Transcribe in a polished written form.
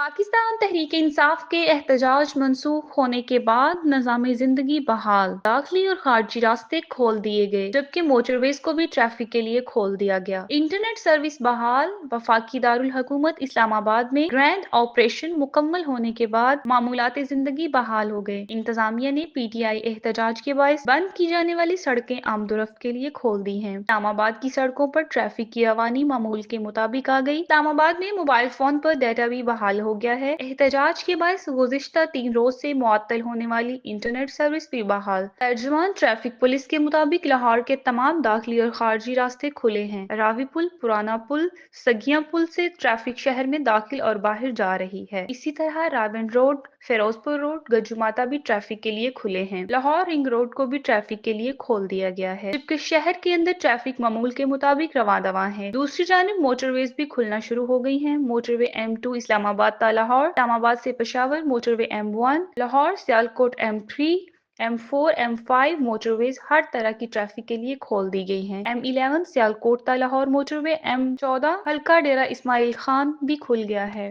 पाकिस्तान तहरीक इंसाफ के एहतजाज मंसूख होने के बाद निज़ाम जिंदगी बहाल, दाखिली और खारजी रास्ते खोल दिए गए, जबकि मोटरवेज को भी ट्रैफिक के लिए खोल दिया गया। इंटरनेट सर्विस बहाल। वफाकी दारुल हुकूमत इस्लामाबाद में ग्रैंड ऑपरेशन मुकम्मल होने के बाद मामूलात जिंदगी बहाल हो गए। इंतजामिया ने PTI एहतजाज के बायस बंद की जाने वाली सड़कें आमदोरफ्त के लिए खोल दी हैं। इस्लामाबाद की सड़कों पर ट्रैफिक की रवानी मामूल के मुताबिक आ गई। इस्लामाबाद में मोबाइल फोन पर डाटा भी बहाल हो गया है। एहतजाज के बायस गुज़िश्ता 3 रोज से मुअत्तल होने वाली इंटरनेट सर्विस भी बहाल। तर्जुमान ट्रैफिक पुलिस के मुताबिक लाहौर के तमाम दाखिली और खारजी रास्ते खुले हैं। रावी पुल, पुराना पुल, सगिया पुल से ट्रैफिक शहर में दाखिल और बाहर जा रही है। इसी तरह रावन रोड, फिरोजपुर रोड, गजुमाता भी ट्रैफिक के लिए खुले हैं। लाहौर रिंग रोड को भी ट्रैफिक के लिए खोल दिया गया है, जबकि शहर के अंदर ट्रैफिक मामूल के मुताबिक रवां दवां है। दूसरी जानिब मोटरवेज भी खुलना शुरू हो गई हैं। मोटरवे M2 इस्लामाबाद ता लाहौर, इस्लामाबाद से Peshawar motorway M1, Lahore Sialkot M3, M4, M5 motorways हर तरह की ट्रैफिक के लिए खोल दी गई हैं। M11 सियालकोट ता लाहौर मोटरवे, M14 हल्का डेरा इस्माइल खान भी खुल गया है।